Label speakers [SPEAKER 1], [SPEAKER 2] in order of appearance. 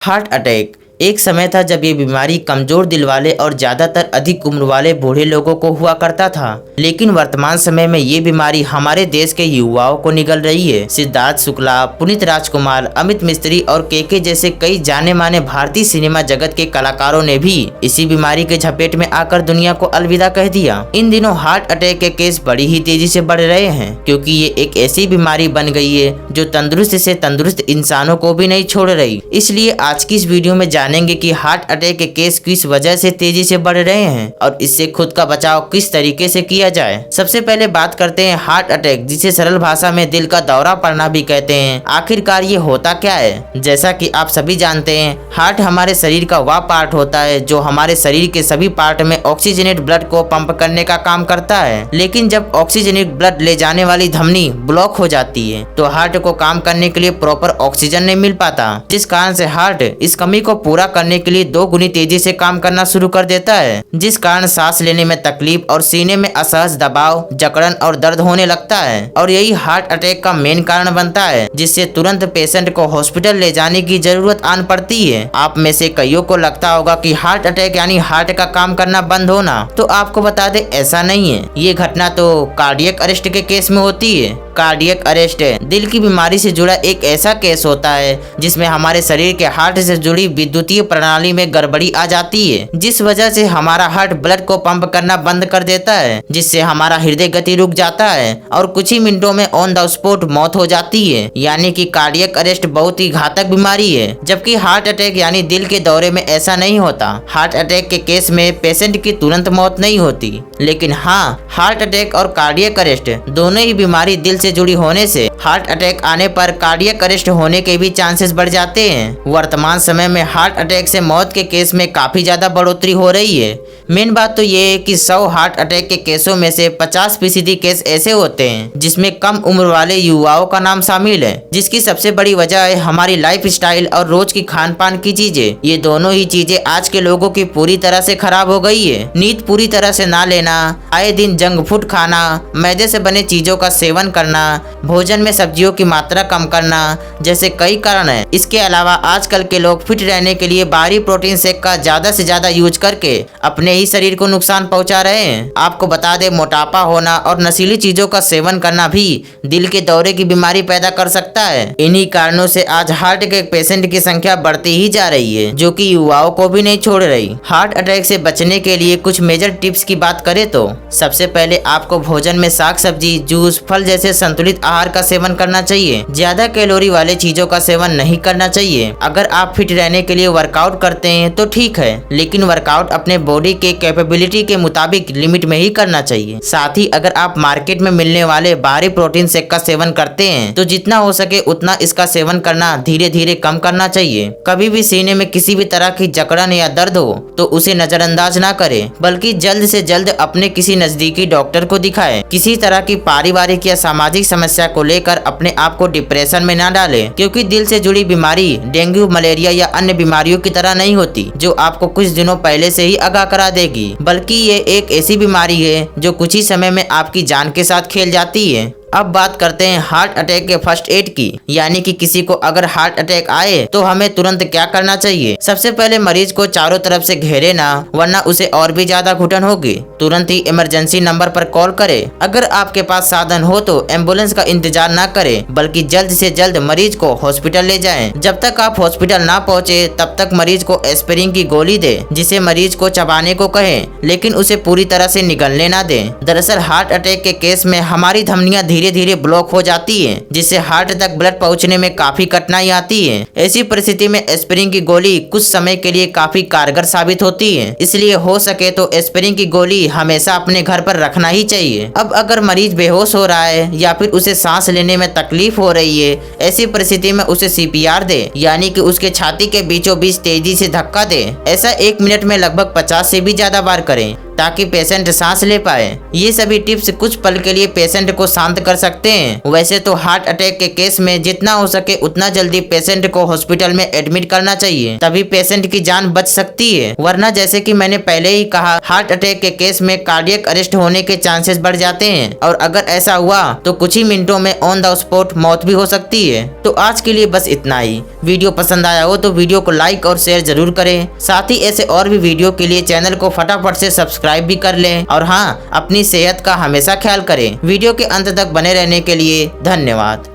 [SPEAKER 1] Heart attack एक समय था जब ये बीमारी कमजोर दिल वाले और ज्यादातर अधिक उम्र वाले बूढ़े लोगों को हुआ करता था। लेकिन वर्तमान समय में ये बीमारी हमारे देश के युवाओं को निगल रही है। सिद्धार्थ शुक्ला, पुनीत राजकुमार, अमित मिस्त्री और केके जैसे कई जाने माने भारतीय सिनेमा जगत के कलाकारों ने भी इसी बीमारी के झपेट में आकर दुनिया को अलविदा कह दिया। इन दिनों हार्ट अटैक के केस बड़ी ही तेजी से बढ़ रहे हैं, क्योंकि ये एक ऐसी बीमारी बन गई है जो तंदुरुस्त से तंदुरुस्त इंसानों को भी नहीं छोड़ रही। इसलिए आज की इस वीडियो में जानेंगे कि हार्ट अटैक के केस किस वजह से तेजी से बढ़ रहे हैं और इससे खुद का बचाव किस तरीके से किया जाए। सबसे पहले बात करते हैं हार्ट अटैक, जिसे सरल भाषा में दिल का दौरा पड़ना भी कहते हैं। आखिरकार ये होता क्या है? जैसा कि आप सभी जानते हैं, हार्ट हमारे शरीर का वह पार्ट होता है जो हमारे शरीर के सभी पार्ट में ऑक्सीजनेट ब्लड को पंप करने का काम करता है। लेकिन जब ऑक्सीजनेट ब्लड ले जाने वाली धमनी ब्लॉक हो जाती है तो हार्ट को काम करने के लिए प्रॉपर ऑक्सीजन नहीं मिल पाता, जिस कारण से हार्ट इस कमी को पूरा करने के लिए 2 गुनी तेजी से काम करना शुरू कर देता है, जिस कारण सांस लेने में तकलीफ और सीने में असहज दबाव, जकड़न और दर्द होने लगता है। और यही हार्ट अटैक का मेन कारण बनता है, जिससे तुरंत पेशेंट को हॉस्पिटल ले जाने की जरूरत आन पड़ती है। आप में से कईयों को लगता होगा कि हार्ट अटैक यानी हार्ट का काम करना बंद होना, तो आपको बता दे ऐसा नहीं है। ये घटना तो कार्डियक अरेस्ट के केस में होती है। कार्डियक अरेस्ट दिल की बीमारी से जुड़ा एक ऐसा केस होता है जिसमें हमारे शरीर के हार्ट से जुड़ी विद्युतीय प्रणाली में गड़बड़ी आ जाती है, जिस वजह से हमारा हार्ट ब्लड को पंप करना बंद कर देता है, जिससे हमारा हृदय गति रुक जाता है और कुछ ही मिनटों में ऑन द स्पॉट मौत हो जाती है। यानी कि कार्डियक अरेस्ट बहुत ही घातक बीमारी है, जबकि हार्ट अटैक यानी दिल के दौरे में ऐसा नहीं होता। हार्ट अटैक के केस में पेशेंट की तुरंत मौत नहीं होती, लेकिन हाँ, हार्ट अटैक और कार्डियक अरेस्ट दोनों ही बीमारी दिल से जुड़ी होने से हार्ट अटैक आने पर कार्डियक अरेस्ट होने के भी चांसेस बढ़ जाते हैं। वर्तमान समय में हार्ट अटैक से मौत के केस में काफी ज्यादा बढ़ोतरी हो रही है। मेन बात तो ये है कि 100 हार्ट अटैक के केसों में से 50% केस ऐसे होते हैं जिसमें कम उम्र वाले युवाओं का नाम शामिल है, जिसकी सबसे बड़ी वजह है हमारी लाइफ स्टाइल और रोज की खान पान की चीजें। ये दोनों ही चीजें आज के लोगों की पूरी तरह से खराब हो गई है। नींद पूरी तरह से ना लेना, आए दिन जंक फूड खाना, मैदे से बने चीजों का सेवन करना, भोजन में सब्जियों की मात्रा कम करना जैसे कई कारण है। इसके अलावा आजकल के लोग फिट रहने के लिए बाहरी प्रोटीन शेक का ज्यादा से ज्यादा यूज करके अपने ही शरीर को नुकसान पहुंचा रहे हैं। आपको बता दे, मोटापा होना और नशीली चीजों का सेवन करना भी दिल के दौरे की बीमारी पैदा कर सकता है। इन्हीं कारणों से आज हार्ट अटैक पेशेंट की संख्या बढ़ती ही जा रही है, जो कि युवाओं को भी नहीं छोड़ रही। हार्ट अटैक से बचने के लिए कुछ मेजर टिप्स की बात करें तो सबसे पहले आपको भोजन में साग सब्जी, जूस, फल जैसे संतुलित आहार का सेवन करना चाहिए। ज्यादा कैलोरी वाले चीजों का सेवन नहीं करना चाहिए। अगर आप फिट रहने के लिए वर्कआउट करते हैं तो ठीक है, लेकिन वर्कआउट अपने बॉडी के कैपेबिलिटी के मुताबिक लिमिट में ही करना चाहिए। साथ ही अगर आप मार्केट में मिलने वाले बाहरी प्रोटीन शेक का सेवन करते हैं तो जितना हो सके उतना इसका सेवन करना धीरे धीरे कम करना चाहिए। कभी भी सीने में किसी भी तरह की जकड़न या दर्द हो तो उसे नजरअंदाज ना करें, बल्कि जल्द से जल्द अपने किसी नजदीकी डॉक्टर को दिखाएं। किसी तरह की पारिवारिक या सामाजिक समस्या को लेकर अपने आप को डिप्रेशन में ना डालें, क्योंकि दिल से जुड़ी बीमारी डेंगू, मलेरिया या अन्य बीमारियों की तरह नहीं होती जो आपको कुछ दिनों पहले से ही आगाह करा देगी, बल्कि ये एक ऐसी बीमारी है जो कुछ ही समय में आपकी जान के साथ खेल जाती है। अब बात करते हैं हार्ट अटैक के फर्स्ट एड की, यानी कि किसी को अगर हार्ट अटैक आए तो हमें तुरंत क्या करना चाहिए। सबसे पहले मरीज को चारों तरफ से घेरे ना, वरना उसे और भी ज्यादा घुटन होगी। तुरंत ही इमरजेंसी नंबर पर कॉल करें। अगर आपके पास साधन हो तो एम्बुलेंस का इंतजार ना करें, बल्कि जल्द से जल्द मरीज को हॉस्पिटल ले जाएं। जब तक आप हॉस्पिटल ना पहुँचे तब तक मरीज को एस्पिरिन की गोली दे, जिसे मरीज को चबाने को कहें, लेकिन उसे पूरी तरह से निगलने ना दें। दरअसल हार्ट अटैक के केस में हमारी धमनियां धीरे धीरे ब्लॉक हो जाती है, जिससे हार्ट तक ब्लड पहुंचने में काफी कठिनाई आती है। ऐसी परिस्थिति में एस्पिरिन की गोली कुछ समय के लिए काफी कारगर साबित होती है, इसलिए हो सके तो एस्पिरिन की गोली हमेशा अपने घर पर रखना ही चाहिए। अब अगर मरीज बेहोश हो रहा है या फिर उसे सांस लेने में तकलीफ हो रही है, ऐसी परिस्थिति में उसे CPR दे, यानी कि उसके छाती के बीचों बीच तेजी से धक्का दे। ऐसा 1 मिनट में लगभग 50 से भी ज्यादा बार करें, ताकि पेशेंट सांस ले पाए। ये सभी टिप्स कुछ पल के लिए पेशेंट को शांत कर सकते हैं। वैसे तो हार्ट अटैक के केस में जितना हो सके उतना जल्दी पेशेंट को हॉस्पिटल में एडमिट करना चाहिए, तभी पेशेंट की जान बच सकती है। वरना जैसे कि मैंने पहले ही कहा, हार्ट अटैक के केस में कार्डियक अरेस्ट होने के चांसेस बढ़ जाते हैं और अगर ऐसा हुआ तो कुछ ही मिनटों में ऑन द स्पॉट मौत भी हो सकती है। तो आज के लिए बस इतना ही। वीडियो पसंद आया हो तो वीडियो को लाइक और शेयर जरूर करें। साथ ही ऐसे और भी वीडियो के लिए चैनल को फटाफट से सब्सक्राइब भी कर लें और हाँ, अपनी सेहत का हमेशा ख्याल करें। वीडियो के अंत तक बने रहने के लिए धन्यवाद।